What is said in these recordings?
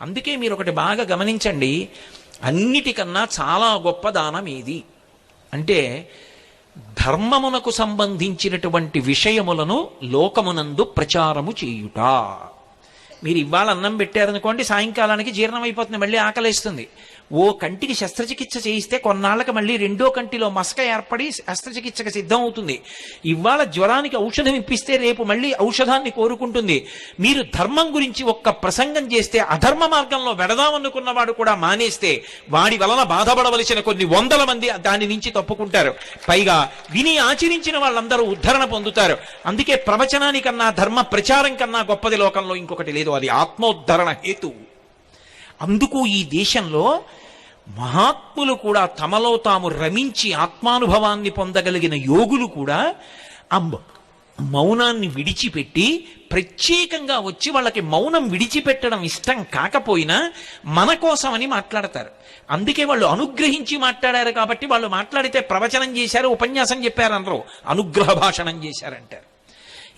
అందుకే మీరు ఒకటి బాగా గమనించండి, అన్నిటికన్నా చాలా గొప్ప దానం ఏది అంటే ధర్మమునకు సంబంధించినటువంటి విషయములను లోకమునందు ప్రచారము చేయుట. మీరు ఇవాళ అన్నం పెట్టారనుకోండి, సాయంకాలానికి జీర్ణం అయిపోతుంది, మళ్ళీ ఆకలేస్తుంది. ఓ కంటికి శస్త్రచికిత్స చేయిస్తే కొన్నాళ్ళకి మళ్ళీ రెండో కంటిలో మసక ఏర్పడి శస్త్రచికిత్సకు సిద్ధం అవుతుంది. ఇవాళ జ్వరానికి ఔషధం ఇప్పిస్తే రేపు మళ్ళీ ఔషధాన్ని కోరుకుంటుంది. మీరు ధర్మం గురించి ఒక్క ప్రసంగం చేస్తే అధర్మ మార్గంలో వెడదామనుకున్నవాడు కూడా మానేస్తే వాడి వలన బాధపడవలసిన కొన్ని వందల మంది దాని నుంచి తప్పుకుంటారు. పైగా విని ఆచరించిన వాళ్ళందరూ ఉద్ధరణ పొందుతారు. అందుకే ప్రవచనానికన్నా ధర్మ ప్రచారం కన్నా గొప్పది లోకంలో ఇంకొకటి లేదు. అది ఆత్మోద్ధరణ హేతు. అందుకు ఈ దేశంలో మహాత్ములు కూడా తమలో తాము రమించి ఆత్మానుభవాన్ని పొందగలిగిన యోగులు కూడా ఆ మౌనాన్ని విడిచిపెట్టి ప్రత్యేకంగా వచ్చి వాళ్ళకి మౌనం విడిచిపెట్టడం ఇష్టం కాకపోయినా మన కోసమని మాట్లాడతారు. అందుకే వాళ్ళు అనుగ్రహించి మాట్లాడారు కాబట్టి వాళ్ళు మాట్లాడితే ప్రవచనం చేశారు, ఉపన్యాసం చెప్పారు అనరు, అనుగ్రహ భాషణం చేశారంటారు.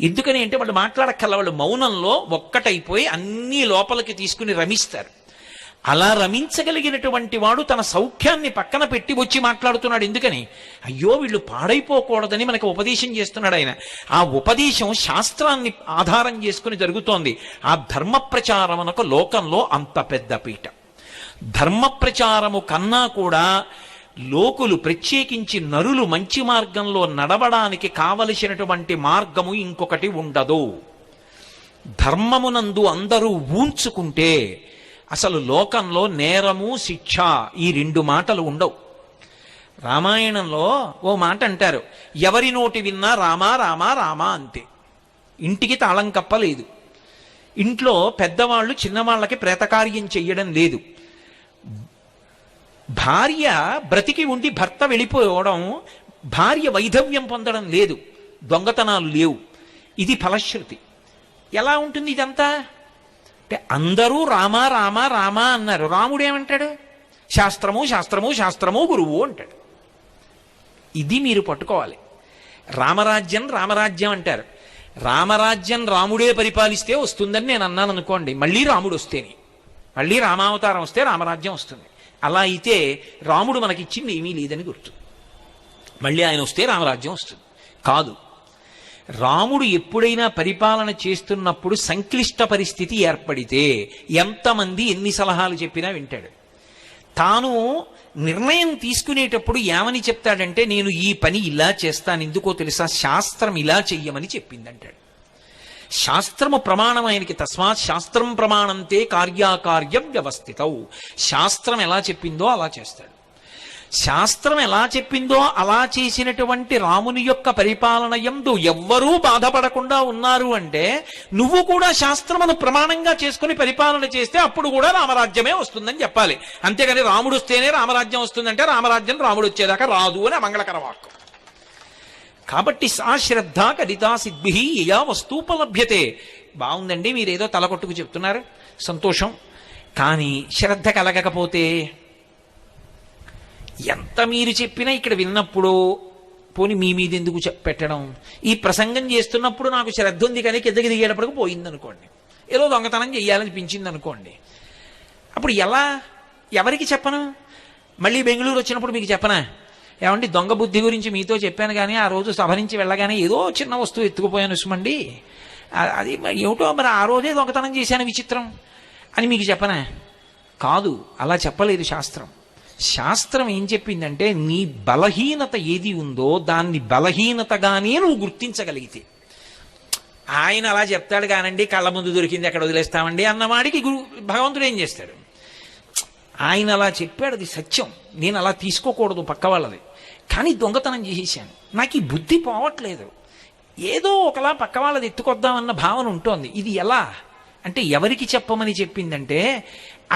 ఎందుకని అంటే వాళ్ళు మాట్లాడక్కల, వాళ్ళు మౌనంలో ఒక్కటైపోయి అన్ని లోపలికి తీసుకుని రమిస్తారు. అలా రమించగలిగినటువంటి వాడు తన సౌఖ్యాన్ని పక్కన పెట్టి వచ్చి మాట్లాడుతున్నాడు. ఎందుకని? అయ్యో వీళ్ళు పాడైపోకూడదని మనకు ఉపదేశం చేస్తున్నాడు ఆయన. ఆ ఉపదేశం శాస్త్రాన్ని ఆధారం చేసుకుని జరుగుతోంది. ఆ ధర్మ ప్రచారమునకు లోకంలో అంత పెద్ద పీట. ధర్మ ప్రచారము కన్నా కూడా లోకులు, ప్రత్యేకించి నరులు మంచి మార్గంలో నడవడానికి కావలసినటువంటి మార్గము ఇంకొకటి ఉండదు. ధర్మమునందు అందరూ ఊంచుకుంటే అసలు లోకంలో నేరము శిక్ష ఈ రెండు మాటలు ఉండవు. రామాయణంలో ఓ మాట అంటారు, ఎవరి నోటి విన్నా రామా రామా రామా అంతే. ఇంటికి తాళం కప్పలేదు. ఇంట్లో పెద్దవాళ్ళు చిన్నవాళ్ళకి ప్రేతకార్యం చెయ్యడం లేదు. భార్య బ్రతికి ఉండి భర్త వెళ్ళిపోవడం, భార్య వైధవ్యం పొందడం లేదు, దొంగతనాలు లేవు. ఇది ఫలశ్రుతి. ఎలా ఉంటుంది ఇదంతా అంటే అందరూ రామా రామా రామా అన్నారు. రాముడు ఏమంటాడు? శాస్త్రము శాస్త్రము శాస్త్రము గురువు అంటాడు. ఇది మీరు పట్టుకోవాలి. రామరాజ్యం రామరాజ్యం అంటారు. రామరాజ్యం రాముడే పరిపాలిస్తే వస్తుందని నేను అన్నాను అనుకోండి, మళ్ళీ రాముడు వస్తేనే, మళ్ళీ రామావతారం వస్తే రామరాజ్యం వస్తుంది. అలా అయితే రాముడు మనకిచ్చింది ఏమీ లేదని గుర్తు. మళ్ళీ ఆయన వస్తే రామరాజ్యం వస్తుంది కాదు. రాముడు ఎప్పుడైనా పరిపాలన చేస్తున్నప్పుడు సంక్లిష్ట పరిస్థితి ఏర్పడితే ఎంతమంది ఎన్ని సలహాలు చెప్పినా వింటాడు. తాను నిర్ణయం తీసుకునేటప్పుడు ఏమని చెప్తాడంటే, నేను ఈ పని ఇలా చేస్తాను, ఎందుకో తెలుసా, శాస్త్రం ఇలా చెయ్యమని చెప్పిందంటాడు. శాస్త్రము ప్రమాణం ఆయనకి. తస్మాత్ శాస్త్రం ప్రమాణంతే కార్యాకార్యం వ్యవస్థితౌ. శాస్త్రం ఎలా చెప్పిందో అలా చేస్తాడు. శాస్త్రం ఎలా చెప్పిందో అలా చేసినటువంటి రాముని యొక్క పరిపాలన యందు ఎవ్వరూ బాధపడకుండా ఉన్నారు అంటే నువ్వు కూడా శాస్త్రమును ప్రమాణంగా చేసుకుని పరిపాలన చేస్తే అప్పుడు కూడా రామరాజ్యమే వస్తుందని చెప్పాలి. అంతేగాని రాముడు వస్తేనే రామరాజ్యం వస్తుందంటే రామరాజ్యం రాముడు వచ్చేదాకా రాదు అని మంగళకర వాక్కు. కాబట్టి సా శ్రద్ధ కలితా సిద్భి యయా వస్తూపలభ్యతే. బాగుందండి, మీరేదో తలకొట్టుకు చెప్తున్నారు, సంతోషం. కానీ శ్రద్ధ కలగకపోతే ఎంత మీరు చెప్పినా ఇక్కడ విన్నప్పుడు పోని మీ మీద ఎందుకు పెట్టడం? ఈ ప్రసంగం చేస్తున్నప్పుడు నాకు శ్రద్ధ ఉంది కానీ కిందకి దిగేటప్పటికి పోయిందనుకోండి, ఏదో దొంగతనం చెయ్యాలనిపించింది అనుకోండి, అప్పుడు ఎలా, ఎవరికి చెప్పను? మళ్ళీ బెంగళూరు వచ్చినప్పుడు మీకు చెప్పనా, ఏమండి దొంగ బుద్ధి గురించి మీతో చెప్పాను కానీ ఆ రోజు సభ నుంచి వెళ్ళగానే ఏదో చిన్న వస్తువు ఎత్తుకుపోయాను సుమండి, అది ఏమిటో మరి ఆ రోజే దొంగతనం చేశాను విచిత్రం అని మీకు చెప్పనా? కాదు, అలా చెప్పలేదు శాస్త్రం. శాస్త్రం ఏం చెప్పిందంటే నీ బలహీనత ఏది ఉందో దాన్ని బలహీనతగానే నువ్వు గుర్తించగలిగితే. ఆయన అలా చెప్తాడు కానండి, కళ్ళ ముందు దొరికింది ఎక్కడ వదిలేస్తామండి అన్నవాడికి భగవంతుడు ఏం చేస్తాడు? ఆయన అలా చెప్పాడు, అది సత్యం, నేను అలా తీసుకోకూడదు పక్క వాళ్ళది, కానీ దొంగతనం చేసేసాను, నాకు ఈ బుద్ధి పోవట్లేదు, ఏదో ఒకలా పక్క వాళ్ళది ఎత్తుకొద్దామన్న భావన ఉంటోంది. ఇది ఎలా అంటే ఎవరికి చెప్పమని చెప్పిందంటే,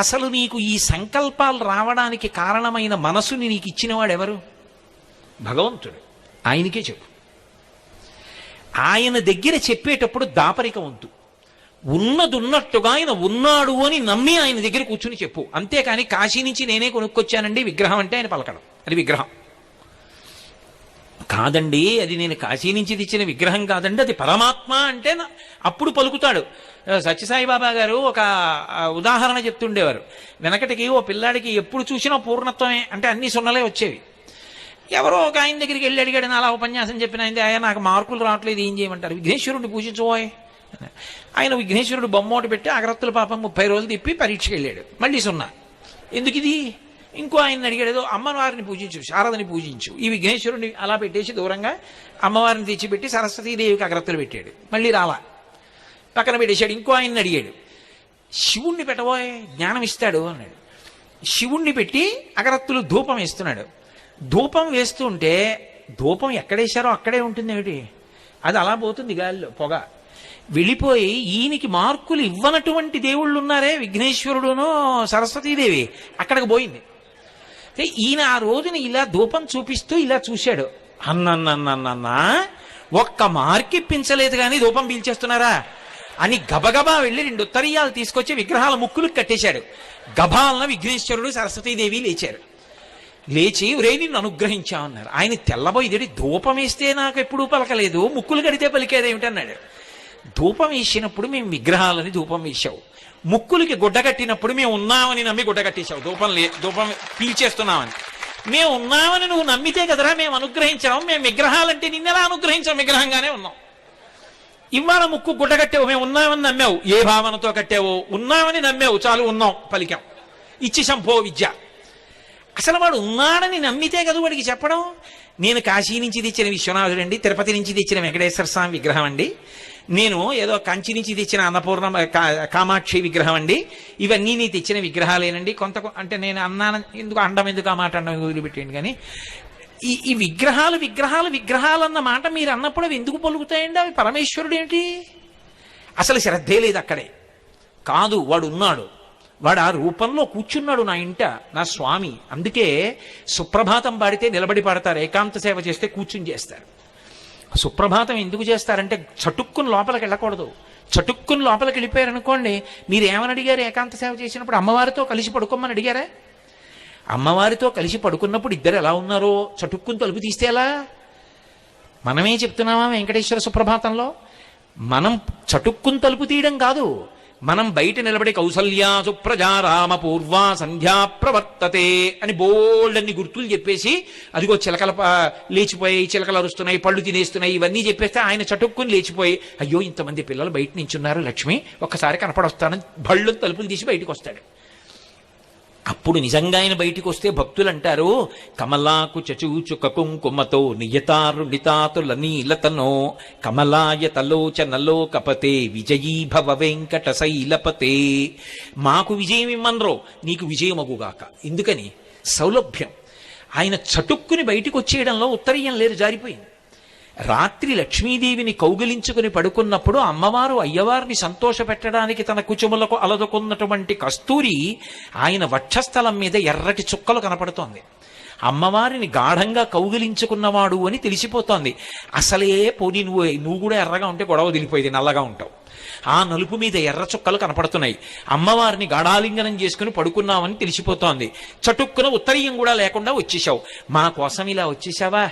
అసలు నీకు ఈ సంకల్పాలు రావడానికి కారణమైన మనసుని నీకు ఇచ్చినవాడు ఎవరు? భగవంతుడు. ఆయనకే చెప్పు. ఆయన దగ్గర చెప్పేటప్పుడు దాపరిక వద్దు. ఉన్నదున్నట్టుగా ఆయన ఉన్నాడు అని నమ్మి ఆయన దగ్గర కూర్చుని చెప్పు. అంతేకాని కాశీ నుంచి నేనే కొనుక్కొచ్చానండి విగ్రహం అంటే ఆయన పలకడం, అది విగ్రహం. కాదండి, అది నేను కాశీ నుంచి తెచ్చిన విగ్రహం కాదండి, అది పరమాత్మ అంటే అప్పుడు పలుకుతాడు. సత్యసాయిబాబా గారు ఒక ఉదాహరణ చెప్తుండేవారు. వెనకటికి ఓ పిల్లాడికి ఎప్పుడు చూసినా పూర్ణత్వమే అంటే అన్ని సున్నలే వచ్చేవి. ఎవరో ఒక ఆయన దగ్గరికి వెళ్ళి అడిగాడు, అలా ఉపన్యాసం చెప్పిన ఆయన, ఆయన నాకు మార్కులు రావట్లేదు, ఏం చేయమంటారు? విఘ్నేశ్వరుడిని పూజించబోయే. ఆయన విఘ్నేశ్వరుడు బొమ్మోటి పెట్టి అగరత్తుల పాపం 30 రోజులు తిప్పి పరీక్షకి వెళ్ళాడు, మళ్ళీ సున్నా. ఎందుకు ఇది? ఇంకో ఆయన అడిగాడు, ఏదో అమ్మవారిని పూజించు, శారదని పూజించు. ఈ విఘ్నేశ్వరుడిని అలా పెట్టేసి దూరంగా అమ్మవారిని తెచ్చిపెట్టి సరస్వతీదేవికి అగరత్తులు పెట్టాడు, మళ్ళీ రాలా, పక్కన పెట్టేశాడు. ఇంకో ఆయన్ని అడిగాడు, శివుణ్ణి పెట్టబోయే, జ్ఞానం ఇస్తాడు అన్నాడు. శివుణ్ణి పెట్టి అగరత్తులు ధూపం వేస్తున్నాడు. ధూపం వేస్తుంటే ధూపం ఎక్కడేశారో అక్కడే ఉంటుంది ఏమిటి, అది అలా పోతుంది గాలిలో పొగ వెళ్ళిపోయి. ఈయనకి మార్కులు ఇవ్వనటువంటి దేవుళ్ళు ఉన్నారే, విఘ్నేశ్వరుడును సరస్వతీదేవి, అక్కడికి పోయింది. ఈయన ఆ రోజున ఇలా ధూపం చూపిస్తూ ఇలా చూశాడు, అన్నన్నన్నన్నా ఒక్క మార్క్ ఇప్పించలేదు కానీ ధూపం పీల్చేస్తున్నారా అని గబగబా వెళ్ళి 2 ఉత్తరీయాలు తీసుకొచ్చి విగ్రహాల ముక్కులకు కట్టేశాడు. గభాలన విఘ్నేశ్వరుడు సరస్వతీదేవి లేచారు. లేచి ఒరే నిన్ను అనుగ్రహించామన్నారు. ఆయన తెల్లబోయి, ధూపం వేస్తే నాకు ఎప్పుడూ పలకలేదు, ముక్కులు కడితే పలికేదేమిటన్నాడు. ధూపం వేసినప్పుడు మేము విగ్రహాలని ధూపం వేసావు, ముక్కులకి గుడ్డ కట్టినప్పుడు మేము ఉన్నామని నమ్మి గుడ్డ కట్టేశావు, ధూపం పీల్చేస్తున్నామని. మేము ఉన్నామని నువ్వు నమ్మితే కదరా మేము అనుగ్రహించాము, మేము విగ్రహాలంటే నిన్నెలా అనుగ్రహించాం, విగ్రహంగానే ఉన్నాం. ఇవాళ ముక్కు గుడ్డ కట్టావు, మేము ఉన్నామని నమ్మావు, ఏ భావనతో కట్టావో, ఉన్నామని నమ్మావు, చాలు ఉన్నాం పలికాం, ఇచ్చి సంభో విద్య. అసలు వాడు ఉన్నాడని నమ్మితే కదా వాడికి చెప్పడం. నేను కాశీ నుంచి తెచ్చిన విశ్వనాథుడు అండి, తిరుపతి నుంచి తెచ్చిన వెంకటేశ్వర స్వామి విగ్రహం అండి, నేను ఏదో కంచి నుంచి తెచ్చిన అన్నపూర్ణ కామాక్షి విగ్రహం అండి, ఇవన్నీ నీ తెచ్చిన విగ్రహాలేనండి. కొంత అంటే నేను అన్నాను, ఎందుకు అండం, ఎందుకు ఆ మాట అండం వదిలిపెట్టేయండి. కానీ ఈ విగ్రహాలు అన్న మాట మీరు అన్నప్పుడు అవి ఎందుకు పలుకుతాయండి? అవి పరమేశ్వరుడు ఏంటి? అసలు శ్రద్ధే లేదు అక్కడే. కాదు, వాడు ఉన్నాడు, వాడు ఆ రూపంలో కూర్చున్నాడు నా ఇంట, నా స్వామి. అందుకే సుప్రభాతం పాడితే నిలబడి పాడతారు, ఏకాంత సేవ చేస్తే కూర్చుని చేస్తారు. సుప్రభాతం ఎందుకు చేస్తారంటే చటుక్కుని లోపలికి వెళ్ళకూడదు. చటుక్కుని లోపలికి వెళ్ళిపోయారనుకోండి, మీరు ఏమని అడిగారు? ఏకాంత సేవ చేసినప్పుడు అమ్మవారితో కలిసి పడుకోమని అడిగారా? అమ్మవారితో కలిసి పడుకున్నప్పుడు ఇద్దరు ఎలా ఉన్నారో చటుక్కుని తలుపు తీస్తే ఎలా? మనమే చెప్తున్నామా వెంకటేశ్వర సుప్రభాతంలో? మనం చటుక్కుని తలుపు తీయడం కాదు, మనం బయట నిలబడి కౌసల్యా సుప్రజా రామ పూర్వా సంధ్యా ప్రవర్తతే అని బోల్డన్ని గుర్తులు చెప్పేసి, అదిగో చిలకల లేచిపోయాయి, చిలకలు అరుస్తున్నాయి, పళ్ళు తినేస్తున్నాయి, ఇవన్నీ చెప్పేస్తే ఆయన చటుక్కుని లేచిపోయి, అయ్యో ఇంతమంది పిల్లలు బయట నించున్నారు, లక్ష్మి ఒక్కసారి కనపడొస్తానని బళ్ళు తలుపులు తీసి బయటకు వస్తాడు. అప్పుడు నిజంగా ఆయన బయటికి వస్తే భక్తులు అంటారు, కమలాకు చచూచుక కుంకుమతో నియతారు నితాతుల నీలతనో కమలాయ తలోచనలో కపతే విజయీ భవ వెంకట శైలపతే. మాకు విజయం ఇమ్మన్రో, నీకు విజయమగుగాక. ఎందుకని? సౌలభ్యం. ఆయన చటుక్కుని బయటికి వచ్చేయడంలో ఉత్తరీయం లేదు, జారిపోయింది. రాత్రి లక్ష్మీదేవిని కౌగిలించుకుని పడుకున్నప్పుడు అమ్మవారు అయ్యవారిని సంతోష పెట్టడానికి తన కుచుములకు అలదుకున్నటువంటి కస్తూరి ఆయన వక్షస్థలం మీద ఎర్రటి చుక్కలు కనపడుతోంది. అమ్మవారిని గాఢంగా కౌగిలించుకున్నవాడు అని తెలిసిపోతోంది. అసలే పోనీ నువ్వు కూడా ఎర్రగా ఉంటే గొడవ తెలిపోయేది, నల్లగా ఉంటావు. ఆ నలుపు మీద ఎర్ర చుక్కలు కనపడుతున్నాయి. అమ్మవారిని గాఢాలింగనం చేసుకుని పడుకున్నామని తెలిసిపోతోంది. చటుక్కున ఉత్తరీయం కూడా లేకుండా వచ్చేసావు. మా కోసం ఇలా వచ్చేసావా?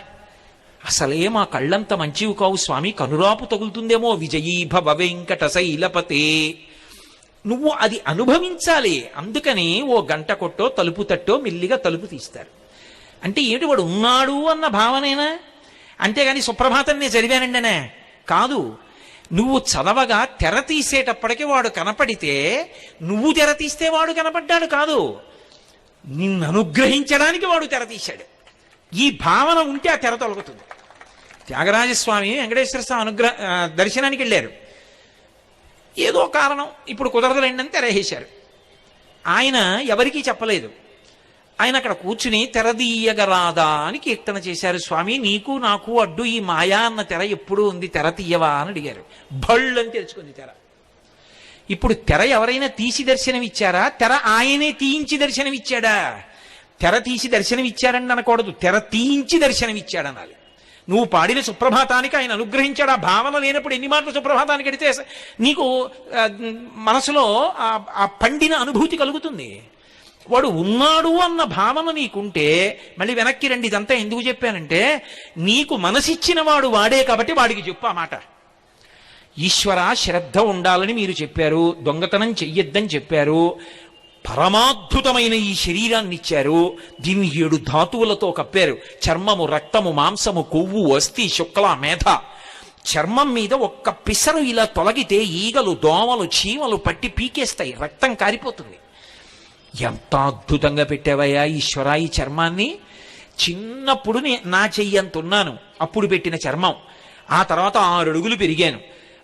అసలే మా కళ్ళంత మంచివి కావు స్వామి, కనురాపు తగులుతుందేమో. విజయీ భవ వెంకట శైలపతే. నువ్వు అది అనుభవించాలి. అందుకని ఓ గంట కొట్టో తలుపు తట్టో మెల్లిగా తలుపు తీస్తారు. అంటే ఏమిటి? వాడు ఉన్నాడు అన్న భావనేనా? అంతేగాని సుప్రభాతం నేను చదివానండినే కాదు. నువ్వు చదవగా తెర తీసేటప్పటికి వాడు కనపడితే నువ్వు తెర తీస్తే వాడు కనపడ్డాడు కాదు, నిన్ను అనుగ్రహించడానికి వాడు తెర తీశాడు. ఈ భావన ఉంటే ఆ తెర తొలగుతుంది. త్యాగరాజస్వామి వెంకటేశ్వర స్వామి దర్శనానికి వెళ్ళారు. ఏదో కారణం ఇప్పుడు కుదరదులేండి అని తెరవేశారు. ఆయన ఎవరికీ చెప్పలేదు. ఆయన అక్కడ కూర్చుని తెరదీయగరాదా అని కీర్తన చేశారు. స్వామి నీకు నాకు అడ్డు ఈ మాయా అన్న తెర ఎప్పుడూ ఉంది, తెర తీయవా అని అడిగారు. భళ్ళు అని తెలుసుకుంది తెర. ఇప్పుడు తెర ఎవరైనా తీసి దర్శనమిచ్చారా? తెర ఆయనే తీయించి దర్శనమిచ్చాడా? తెర తీసి దర్శనమిచ్చారని అనకూడదు, తెర తీయించి దర్శనమిచ్చాడనాలి. నువ్వు పాడిన సుప్రభాతానికి ఆయన అనుగ్రహించాడు. ఆ భావన లేనప్పుడు ఎన్ని మాటలు సుప్రభాతానికి అడితే నీకు మనసులో ఆ పండిన అనుభూతి కలుగుతుంది. వాడు ఉన్నాడు అన్న భావన నీకుంటే మళ్ళీ వెనక్కి రండి. ఇదంతా ఎందుకు చెప్పానంటే నీకు మనసిచ్చిన వాడు వాడే కాబట్టి వాడికి చెప్పు ఆ మాట. ఈశ్వర శ్రద్ధ ఉండాలని మీరు చెప్పారు, దొంగతనం చెయ్యొద్దని చెప్పారు, పరమాద్భుతమైన ఈ శరీరాన్ని ఇచ్చారు, దీన్ని 7 ధాతువులతో కప్పారు. చర్మము, రక్తము, మాంసము, కొవ్వు, అస్థి, శుక్ల, మేధ. చర్మం మీద ఒక్క పిసరు ఇలా తొలగితే ఈగలు, దోమలు, చీమలు పట్టి పీకేస్తాయి, రక్తం కారిపోతుంది. ఎంత అద్భుతంగా పెట్టావయ్యా ఈశ్వర ఈ చర్మాన్ని. చిన్నప్పుడు నా చెయ్యంతున్నాను అప్పుడు పెట్టిన చర్మం. ఆ తర్వాత 6 అడుగులు పెరిగాను.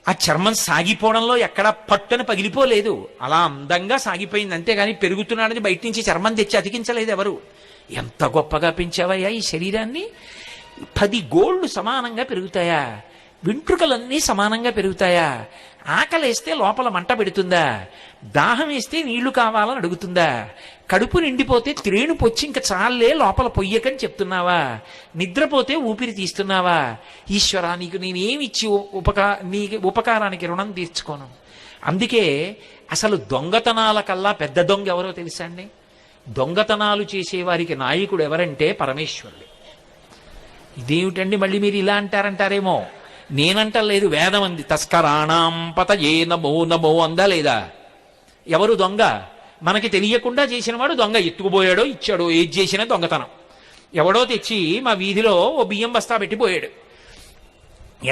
ఆ చర్మం సాగిపోవడంలో ఎక్కడా పట్టుని పగిలిపోలేదు, అలా అందంగా సాగిపోయింది. అంతేగాని పెరుగుతున్నాడని బయట నుంచి చర్మం తెచ్చి అతికించలేదు ఎవరు. ఎంత గొప్పగా పెంచావయ్యా ఈ శరీరాన్ని. 10 గోళ్ళు సమానంగా పెరుగుతాయా? వెంట్రుకలన్నీ సమానంగా పెరుగుతాయా? ఆకలేస్తే లోపల మంట పెడుతుందా? దాహం వేస్తే నీళ్లు కావాలని అడుగుతుందా? కడుపు నిండిపోతే త్రేణు పొచ్చి ఇంక చాలే లోపల పొయ్యకని చెప్తున్నావా? నిద్రపోతే ఊపిరి తీస్తున్నావా? ఈశ్వరా నీకు నేనేమిచ్చి నీకు ఉపకారానికి రుణం తీర్చుకోను. అందుకే అసలు దొంగతనాల కల్లా పెద్ద దొంగ ఎవరో తెలుసా అండి? దొంగతనాలు చేసేవారికి నాయకుడు ఎవరంటే పరమేశ్వరుడు. ఇదేమిటండి మళ్ళీ మీరు ఇలా అంటారంటారేమో. నేనంటలేదు, వేదం అంది. తస్కరాణం పతయే నమో నమో అందా లేదా? ఎవరు దొంగ? మనకి తెలియకుండా చేసినవాడు దొంగ. ఎత్తుకుపోయాడో ఇచ్చాడో ఏది చేసినా దొంగతనం. ఎవడో తెచ్చి మా వీధిలో ఓ బియ్యం బస్తా పెట్టిపోయాడు.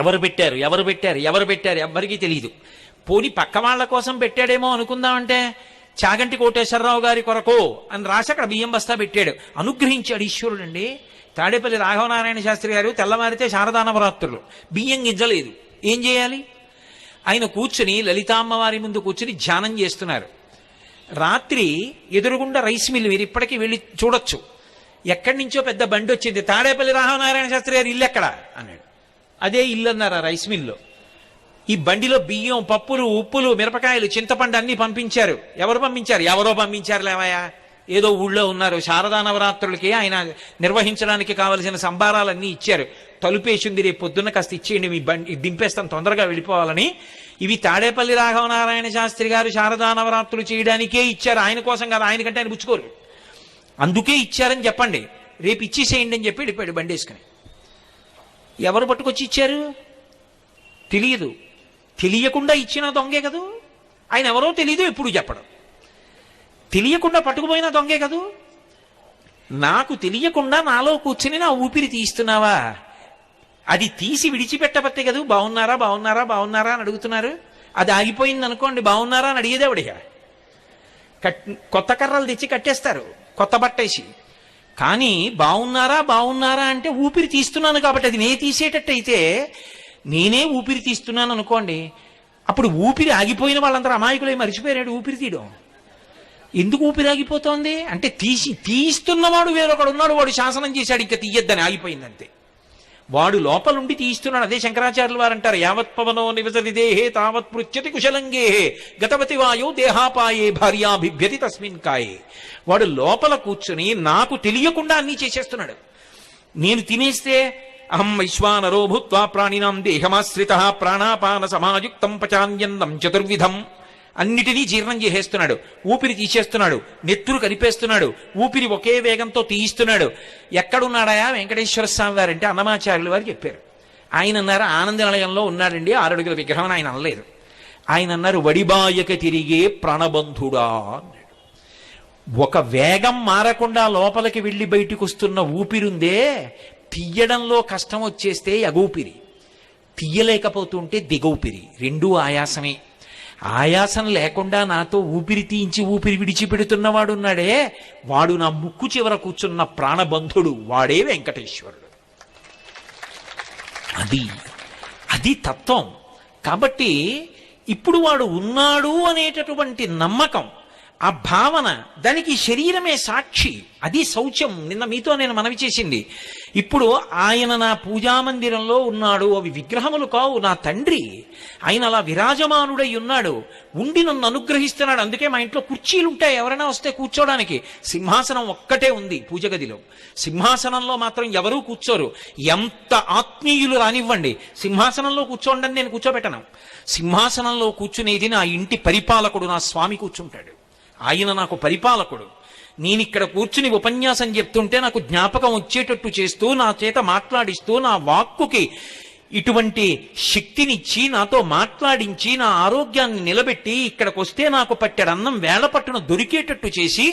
ఎవరు పెట్టారు ఎవరు పెట్టారు ఎవరు పెట్టారు ఎవ్వరికీ తెలియదు. పోని పక్క వాళ్ళ కోసం పెట్టాడేమో అనుకుందామంటే చాగంటి కోటేశ్వరరావు గారి కొరకు అని రాసి అక్కడ బియ్యం బస్తా పెట్టాడు. అనుగ్రహించాడు ఈశ్వరుడండి. తాడేపల్లి రాఘవనారాయణ శాస్త్రి గారు తెల్లవారితే శారదా నవరాత్రులు, బియ్యం గింజలేదు, ఏం చేయాలి? ఆయన కూర్చుని లలితామ్మవారి ముందు కూర్చుని ధ్యానం చేస్తున్నారు. రాత్రి ఎదురుగుండా రైస్ మిల్, మీరు ఇప్పటికీ వెళ్ళి చూడొచ్చు, ఎక్కడి నుంచో పెద్ద బండి వచ్చింది. తాడేపల్లి రాఘవనారాయణ శాస్త్రి గారు ఇల్లు ఎక్కడ అన్నాడు. అదే ఇల్లు అన్నారు ఆ రైస్ మిల్లో. ఈ బండిలో బియ్యం, పప్పులు, ఉప్పులు, మిరపకాయలు, చింతపండు అన్ని పంపించారు. ఎవరు పంపించారు? ఎవరో పంపించారు లేవయా. ఏదో ఊళ్ళో ఉన్నారు. శారదా నవరాత్రులకి ఆయన నిర్వహించడానికి కావలసిన సంబారాలన్నీ ఇచ్చారు. తలుపేసింది, రేపు పొద్దున్న కాస్త ఇచ్చేయండి, మీ బండి దింపేస్తాను తొందరగా వెళ్ళిపోవాలని. ఇవి తాడేపల్లి రాఘవనారాయణ శాస్త్రి గారు శారదా నవరాత్రులు చేయడానికే ఇచ్చారు, ఆయన కోసం కాదు. ఆయనకంటే ఆయన పుచ్చుకోరు, అందుకే ఇచ్చారని చెప్పండి, రేపు ఇచ్చేసేయండి అని చెప్పి వెళ్ళిపోయాడు బండి వేసుకుని. ఎవరు పట్టుకొచ్చి ఇచ్చారు తెలియదు. తెలియకుండా ఇచ్చిన దొంగే కదూ. ఆయన ఎవరో తెలియదు, ఎప్పుడు చెప్పడం. తెలియకుండా పట్టుకుపోయినా దొంగే కదూ. నాకు తెలియకుండా నాలో కూర్చుని నా ఊపిరి తీస్తున్నావా? అది తీసి విడిచిపెట్టబట్టే కదూ బాగున్నారా బాగున్నారా బాగున్నారా అని అడుగుతున్నారు. అది ఆగిపోయింది అనుకోండి, బాగున్నారా అని అడిగేదేవడిగా. కొత్త కర్రలు తెచ్చి కట్టేస్తారు కొత్త బట్టేసి. కానీ బాగున్నారా బాగున్నారా అంటే ఊపిరి తీస్తున్నాను కాబట్టి. అది నేను తీసేటట్టయితే, నేనే ఊపిరి తీస్తున్నాను అనుకోండి, అప్పుడు ఊపిరి ఆగిపోయిన వాళ్ళందరూ అమాయకులై మర్చిపోయాడు ఊపిరి తీయడం. ఎందుకు ఊపిరి ఆగిపోతోంది అంటే తీస్తున్నవాడు వేరొకడు ఉన్నాడు, వాడు శాసనం చేశాడు ఇంకా తీయద్దని, ఆగిపోయిందంతే. వాడు లోపలుండి తీస్తున్నాడు. అదే శంకరాచార్యులు వారు అంటారు, యావత్ పవనో నివసతి దేహే తావత్ పృచ్యతి కుశలంగేహే గతవతి వాయో దేహాపాయే భార్యాభిభ్యతి తస్మిన్ కాయే. వాడు లోపల కూర్చుని నాకు తెలియకుండా అన్నీ చేసేస్తున్నాడు. నేను తినేస్తే అహం వైశ్వానరో భూత్వా ప్రాణినాం దేహమాశ్రితః ప్రాణాపాన సమాయుక్తం పచాన్యన్నం చతుర్విధం. అన్నిటినీ జీర్ణం చేసేస్తున్నాడు, ఊపిరి తీసేస్తున్నాడు, నెత్తురు కరిపేస్తున్నాడు, ఊపిరి ఒకే వేగంతో తీయిస్తున్నాడు. ఎక్కడున్నాడాయా వెంకటేశ్వర స్వామి వారంటే అన్నమాచార్యులు వారు చెప్పారు. ఆయన అన్నారు ఆనంద నిలయంలో ఉన్నాడండి, 6 అడుగుల విగ్రహం. ఆయన అనలేదు. ఆయన అన్నారు వడిబాయక తిరిగే ప్రాణబంధుడా అన్నాడు. ఒక వేగం మారకుండా లోపలికి వెళ్ళి బయటికి వస్తున్న ఊపిరుందే, తీయడంలో కష్టం వచ్చేస్తే ఎగూపిరి, తీయలేకపోతుంటే దిగూపిరి, రెండూ ఆయాసమే. ఆయాసం లేకుండా నాతో ఊపిరి తీయించి ఊపిరి విడిచిపెడుతున్నవాడున్నాడే, వాడు నా ముక్కు చివర కూర్చున్న ప్రాణబంధుడు, వాడే వెంకటేశ్వరుడు. అది తత్వం. కాబట్టి ఇప్పుడు వాడు ఉన్నాడు అనేటటువంటి నమ్మకం, ఆ భావన, దానికి శరీరమే సాక్షి. అది శౌచం. నిన్న మీతో నేను మనవి చేసింది. ఇప్పుడు ఆయన నా పూజామందిరంలో ఉన్నాడు, అవి విగ్రహములు కావు, నా తండ్రి. ఆయన అలా విరాజమానుడై ఉన్నాడు, ఉండి నన్ను అనుగ్రహిస్తున్నాడు. అందుకే మా ఇంట్లో కుర్చీలు ఉంటాయి, ఎవరైనా వస్తే కూర్చోడానికి. సింహాసనం ఒక్కటే ఉంది పూజ గదిలో. సింహాసనంలో మాత్రం ఎవరూ కూర్చోరు. ఎంత ఆత్మీయులు రానివ్వండి, సింహాసనంలో కూర్చోండి అని నేను కూర్చోబెట్టను. సింహాసనంలో కూర్చునేది నా ఇంటి పరిపాలకుడు, నా స్వామి కూర్చుంటాడు. ఆయన నాకు పరిపాలకుడు. నేనిక్కడ కూర్చుని ఉపన్యాసం చెప్తుంటే నాకు జ్ఞాపకం వచ్చేటట్టు చేస్తూ, నా చేత మాట్లాడిస్తూ, నా వాక్కుకి ఇటువంటి శక్తినిచ్చి, నాతో మాట్లాడించి, నా ఆరోగ్యాన్ని నిలబెట్టి, ఇక్కడికి వస్తే నాకు పట్టెడు అన్నం వేళపట్టున దొరికేటట్టు చేసి,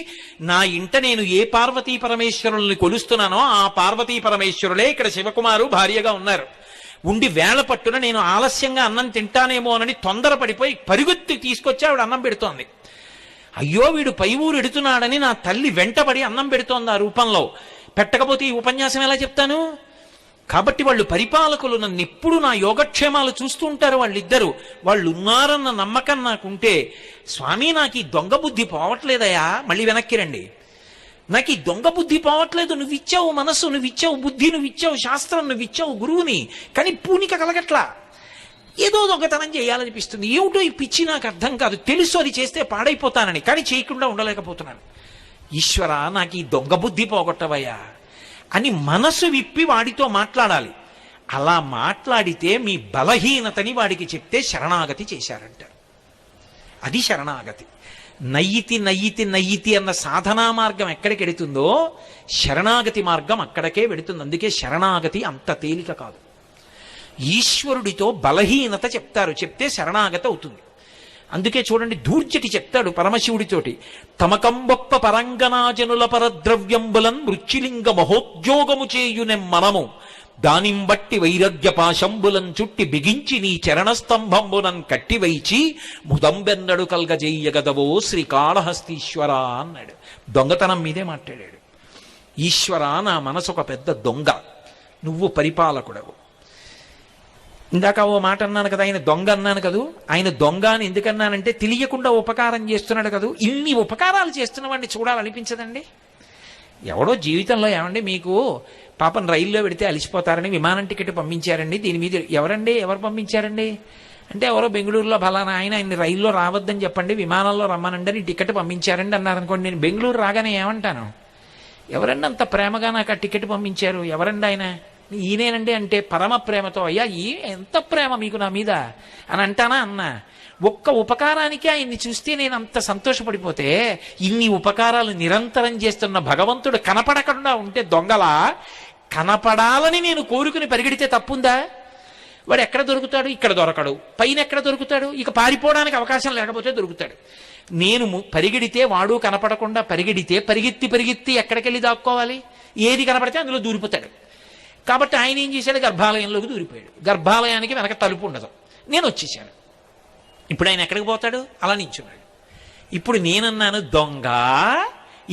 నా ఇంట నేను ఏ పార్వతీ పరమేశ్వరుల్ని కొలుస్తున్నానో ఆ పార్వతీ పరమేశ్వరులే ఇక్కడ శివకుమారు భార్యగా ఉన్నారు. ఉండి వేళపట్టున నేను ఆలస్యంగా అన్నం తింటానేమోనని తొందరపడిపోయి పరుగెత్తి తీసుకొచ్చి ఆవిడ అన్నం పెడుతోంది. అయ్యో వీడు పై ఊరు ఎడుతున్నాడని నా తల్లి వెంటబడి అన్నం పెడుతోంది ఆ రూపంలో. పెట్టకపోతే ఈ ఉపన్యాసం ఎలా చెప్తాను? కాబట్టి వాళ్ళు పరిపాలకులు, నన్ను ఎప్పుడు నా యోగక్షేమాలు చూస్తూ ఉంటారు వాళ్ళిద్దరూ. వాళ్ళు ఉన్నారన్న నమ్మకం నాకుంటే, స్వామి నాకు ఈ దొంగ బుద్ధి పోవట్లేదయా, మళ్ళీ వెనక్కి రండి, నాకు ఈ దొంగ బుద్ధి పోవట్లేదు, నువ్విచ్చావు మనస్సు, నువ్విచ్చావు బుద్ధి, నువ్విచ్చావు శాస్త్రం, నువ్విచ్చావు గురువుని, కానీ పూనిక కలగట్లా, ఏదో దొంగతనం చేయాలనిపిస్తుంది, ఏమిటో ఈ పిచ్చి నాకు అర్థం కాదు, తెలుసు అది చేస్తే పాడైపోతానని, కానీ చేయకుండా ఉండలేకపోతున్నాను. ఈశ్వర నాకు ఈ దొంగ బుద్ధి పోగొట్టవయ్యా అని మనసు విప్పి వాడితో మాట్లాడాలి. అలా మాట్లాడితే మీ బలహీనతని వాడికి చెప్తే శరణాగతి చేశారంటారు. అది శరణాగతి. నయ్యితి నయ్యితి నయ్యితి అన్న సాధనా మార్గం ఎక్కడికి వెడుతుందో శరణాగతి మార్గం అక్కడికే వెడుతుంది. అందుకే శరణాగతి అంత తేలిక కాదు. ఈశ్వరుడితో బలహీనత చెప్తారు, చెప్తే శరణాగతి అవుతుంది. అందుకే చూడండి, ధూర్జటి చెప్తాడు పరమశివుడితోటి, తమకంబొప్ప పరంగనాజనుల పరద్రవ్యంబులన్ మృత్యులింగ మహోద్యోగము చేయునెం మనము, దానిం బట్టి వైరగ్య పాశంబులం చుట్టి బిగించి నీ చరణస్తంభంబునం కట్టివైచి ముదంబెన్నడు కల్గజెయ్యగదవో శ్రీకాళహస్తీశ్వర అన్నాడు. దొంగతనం మీదే మాట్లాడాడు. ఈశ్వర నా మనసు ఒక పెద్ద దొంగ, నువ్వు పరిపాలకుడవు. ఇందాక ఓ మాట అన్నాను కదా, ఆయన దొంగ అన్నాను కదూ. ఆయన దొంగ అని ఎందుకన్నానంటే తెలియకుండా ఉపకారం చేస్తున్నాడు కదూ. ఇన్ని ఉపకారాలు చేస్తున్న వాడిని చూడాలనిపించదండి? ఎవడో జీవితంలో ఏమండి మీకు పాపం రైల్లో పెడితే అలిసిపోతారని విమానం టికెట్ పంపించారండి, దీని మీద ఎవరు పంపించారండి అంటే, ఎవరో బెంగళూరులో ఫలానా ఆయన్ని రైల్లో రావద్దని చెప్పండి, విమానంలో రమ్మనండి అని టికెట్ పంపించారండి అన్నారనుకోండి, నేను బెంగళూరు రాగానే ఏమంటాను? ఎవరండి అంత ప్రేమగా నాకు ఆ టికెట్ పంపించారు, ఎవరండి ఆయన? ఈయనేనండి అంటే పరమ ప్రేమతో, అయ్యా ఎంత ప్రేమ మీకు నా మీద అని అంటానా? అన్నా. ఒక్క ఉపకారానికి ఆయన్ని చూస్తే నేను అంత సంతోషపడిపోతే, ఇన్ని ఉపకారాలు నిరంతరం చేస్తున్న భగవంతుడు కనపడకుండా ఉంటే దొంగలా, కనపడాలని నేను కోరుకుని పరిగెడితే తప్పుందా? వాడు ఎక్కడ దొరుకుతాడు? ఇక్కడ దొరకడు. పైన ఎక్కడ దొరుకుతాడు? ఇక పారిపోవడానికి అవకాశం లేకపోతే దొరుకుతాడు. నేను పరిగెడితే వాడు కనపడకుండా పరిగెడితే పరిగెత్తి ఎక్కడికెళ్ళి దాక్కోవాలి? ఏది కనపడితే అందులో దూరిపోతాడు. కాబట్టి ఆయన ఏం చేశాడు? గర్భాలయంలోకి దూరిపోయాడు. గర్భాలయానికి వెనక తలుపు ఉండదు. నేను వచ్చేసాను. ఇప్పుడు ఆయన ఎక్కడికి పోతాడు? అలా నించున్నాడు. ఇప్పుడు నేనన్నాను, దొంగ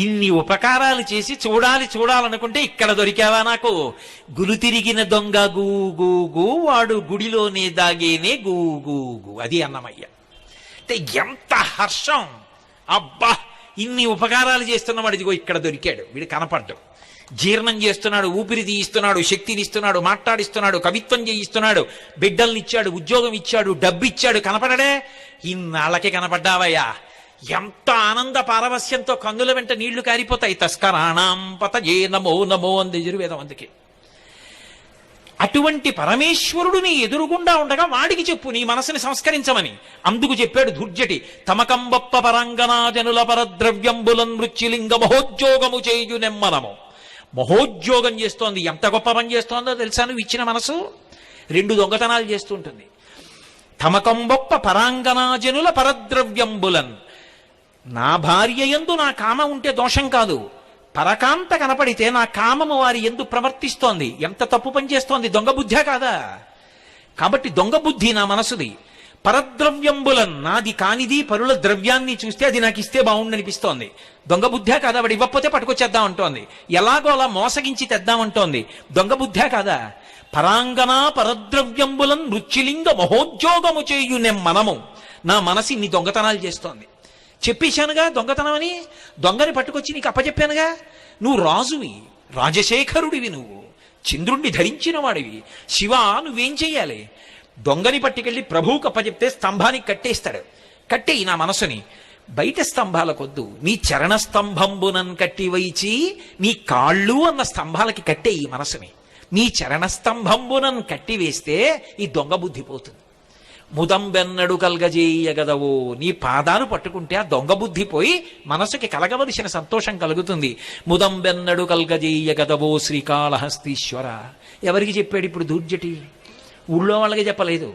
ఇన్ని ఉపకారాలు చేసి చూడాలనుకుంటే ఇక్కడ దొరికావా నాకు? గులు తిరిగిన దొంగ గూ వాడు గుడిలోనే దాగేనే గూ. అది అన్నమయ్య అంటే ఎంత హర్షం! అబ్బా, ఇన్ని ఉపకారాలు చేస్తున్న వాడిదిగో ఇక్కడ దొరికాడు, వీడు కనపడ్డం. జీర్ణం చేస్తున్నాడు, ఊపిరి తీయిస్తున్నాడు, శక్తిని ఇస్తున్నాడు, మాట్లాడిస్తున్నాడు, కవిత్వం చేయిస్తున్నాడు, బిడ్డల్నిచ్చాడు, ఉద్యోగం ఇచ్చాడు, డబ్బు ఇచ్చాడు, కనపడడే? ఇన్నాళ్ళకి కనపడ్డావయ్యా. ఎంత ఆనంద పారవస్యంతో కన్నుల వెంట నీళ్లు కారిపోతాయి. తస్కరాణం పతయే నమో నమో అంది యజుర్వేదం. అందుకే అటువంటి పరమేశ్వరుడు నీ ఎదురుగుండా ఉండగా వాడికి చెప్పు నీ మనసుని సంస్కరించమని. అందుకు చెప్పాడు ధూర్జటి, తమకంబొప్ప పరంగనాజనుల పరద్రవ్యంబులన్ మృత్యులింగ మహోద్యోగము చేయునెమ్మనము. మహోద్యోగం చేస్తోంది. ఎంత గొప్ప పని చేస్తోందో తెలుసా? నువ్వు ఇచ్చిన మనసు 2 దొంగతనాలు చేస్తుంటుంది. తమకంబొప్ప పరాంగనాజనుల పరద్రవ్యంబులన్, నా భార్య యందు నా కామ ఉంటే దోషం కాదు, పరకాంత కనపడితే నా కామము వారి యందు ప్రవర్తిస్తోంది. ఎంత తప్పు పని చేస్తోంది? దొంగ బుద్ధే కాదా? కాబట్టి దొంగ బుద్ధి నా మనసుది. పరద్రవ్యంబులన్, నాది కానిది పరుల ద్రవ్యాన్ని చూస్తే అది నాకు ఇస్తే బాగుండనిపిస్తోంది. దొంగ బుద్ధే కాదా? వాడు ఇవ్వకపోతే పట్టుకొచ్చేద్దాం అంటోంది, ఎలాగో అలా మోసగించి తెద్దామంటోంది. దొంగ బుద్ధే కాదా? పరాంగనా పరద్రవ్యంబులన్ మృత్యులింగ మహోద్యోగము చేయునెం మనము. నా మనసు ఇన్ని దొంగతనాలు చేస్తోంది. చెప్పేశానుగా దొంగతనం అని, దొంగని పట్టుకొచ్చి నీకు అప్పచెప్పానుగా. నువ్వు రాజువి, రాజశేఖరుడివి, నువ్వు చంద్రుణ్ణి ధరించిన వాడివి. శివ నువ్వేం చెయ్యాలి? దొంగని పట్టుకెళ్ళి ప్రభువుకు అప్పచెప్తే స్తంభానికి కట్టేస్తాడు. కట్టేయి నా మనసుని. బయట స్తంభాలకొద్దు, నీ చరణ స్తంభంబునన్ కట్టి వైచి నీ కాళ్ళు అన్న స్తంభాలకి కట్టేయి మనసుని. నీ చరణ స్తంభంబునన్ కట్టి వేస్తే ఈ దొంగ బుద్ధి పోతుంది. ముదంబెన్నడు కల్గజేయగదవో. నీ పాదాలు పట్టుకుంటే ఆ దొంగ బుద్ధి పోయి మనసుకి కలగవలసిన సంతోషం కలుగుతుంది. ముదంబెన్నడు కల్గజేయగదవో శ్రీకాళహస్తీశ్వర. ఎవరికి చెప్పాడు ఇప్పుడు దూర్జటి? ఊళ్ళో వాళ్ళకి చెప్పలేదు,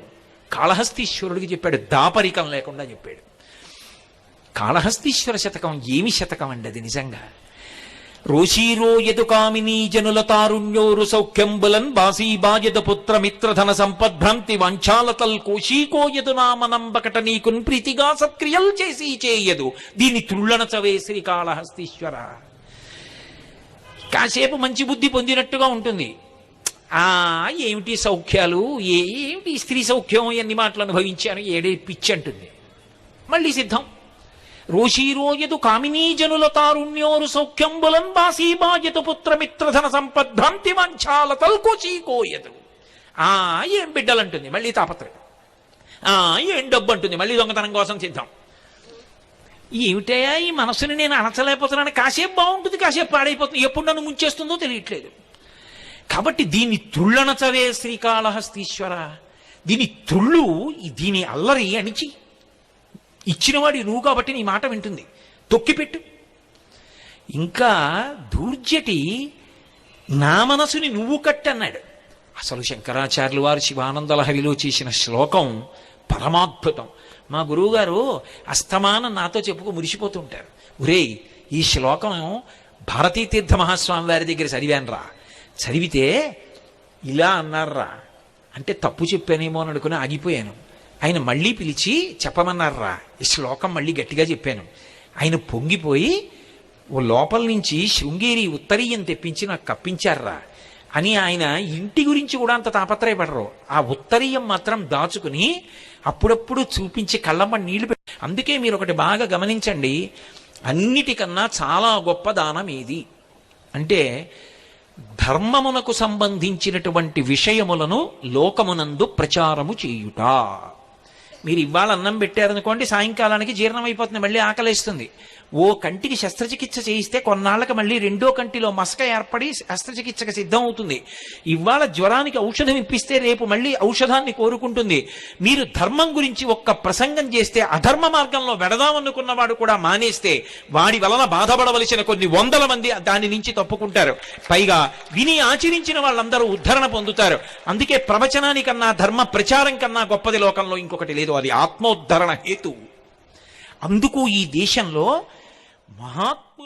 కాళహస్తీశ్వరుడికి చెప్పాడు. దాపరికం లేకుండా చెప్పాడు. కాళహస్తీశ్వర శతకం ఏమి శతకం అండి అది నిజంగా. రోషీరో యదు కామినీ జనుల తారుణ్యోరు సౌఖ్యంబులన్ బాసీబాయద పుత్ర మిత్రధన సంపద్భ్రాంతి వంచాలతల్ కోశీకోయదు నామనంబకట నీకున్ ప్రీతిగా సత్క్రియలు చేసి చేయదు. దీని త్రుళ్ళనచవే శ్రీకాళహస్తీశ్వర. కాసేపు మంచి బుద్ధి పొందినట్టుగా ఉంటుంది. ఏమిటి సౌఖ్యాలు, ఏమిటి స్త్రీ సౌఖ్యం, ఎన్ని మాటలు అనుభవించాను, ఏడే పిచ్చి అంటుంది. మళ్ళీ సిద్ధం. రోషీరోయదు కామినీ జనుల తారుణ్యోరు సౌఖ్యంబులన్ బాసీబాయదు పుత్రమిత్రధన సంపద్భ్రాంతి వంచాలతల్ కోశీకోయదు. ఏం బిడ్డలంటుంది, మళ్ళీ తాపత్రయం. ఏం డబ్బు అంటుంది, మళ్ళీ దొంగతనం కోసం సిద్ధం. ఏమిటయా ఈ మనసుని నేను అణచలేకపోతున్నాను. కాసేపు బాగుంటుంది, కాసేపు పాడైపోతుంది, ఎప్పుడు నన్ను ముంచేస్తుందో తెలియట్లేదు. కాబట్టి దీన్ని త్రుళ్ళనచవే శ్రీకాళహస్తీశ్వర. దీని త్రుళ్ళు, దీని అల్లరి అణిచి ఇచ్చినవాడి నువ్వు కాబట్టి నీ మాట వింటుంది, తొక్కిపెట్టు. ఇంకా దూర్జటి నా మనసుని నువ్వు కట్టన్నాడు. అసలు శంకరాచార్యులు వారు శివానందలహరిలో చేసిన శ్లోకం పరమాద్భుతం. మా గురువుగారు అస్తమానం నాతో చెప్పుకు మురిసిపోతుంటారు. ఒరేయ్, ఈ శ్లోకం భారతీతీర్థ మహాస్వామి వారి దగ్గర చదివానురా, చదివితే ఇలా అన్నారా అంటే తప్పు చెప్పానేమో అని అనుకుని ఆగిపోయాను. ఆయన మళ్ళీ పిలిచి చెప్పమన్నారా, ఈ శ్లోకం మళ్ళీ గట్టిగా చెప్పాను. ఆయన పొంగిపోయి ఓ లోపల నుంచి శృంగేరి ఉత్తరీయం తెప్పించి నాకు కప్పించారా అని ఆయన ఇంటి గురించి కూడా అంత తాపత్రయపడరు. ఆ ఉత్తరీయం మాత్రం దాచుకుని అప్పుడప్పుడు చూపించి కళ్ళమ్మ నీళ్లు పెట్టి. అందుకే మీరు ఒకటి బాగా గమనించండి, అన్నిటికన్నా చాలా గొప్ప దానం ఏది అంటే ధర్మమునకు సంబంధించినటువంటి విషయములను లోకమునందు ప్రచారము చేయుట. మీరు ఇవాళ అన్నం పెట్టారనుకోండి, సాయంకాలానికి జీర్ణమైపోతుంది, మళ్ళీ ఆకలిస్తుంది. ఓ కంటికి శస్త్రచికిత్స చేయిస్తే కొన్నాళ్ళకి మళ్ళీ రెండో కంటిలో మసక ఏర్పడి శస్త్రచికిత్సకు సిద్ధం అవుతుంది. ఇవాళ జ్వరానికి ఔషధం ఇప్పిస్తే రేపు మళ్ళీ ఔషధాన్ని కోరుకుంటుంది. మీరు ధర్మం గురించి ఒక్క ప్రసంగం చేస్తే అధర్మ మార్గంలో వెడదామనుకున్నవాడు కూడా మానేస్తే వాడి వలన బాధపడవలసిన కొన్ని వందల మంది దాని నుంచి తప్పుకుంటారు. పైగా విని ఆచరించిన వాళ్ళందరూ ఉద్ధరణ పొందుతారు. అందుకే ప్రవచనానికన్నా ధర్మ ప్రచారం కన్నా గొప్పది లోకంలో ఇంకొకటి లేదు. అది ఆత్మోద్ధరణ హేతు. అందుకు ఈ దేశంలో మహాత్ములు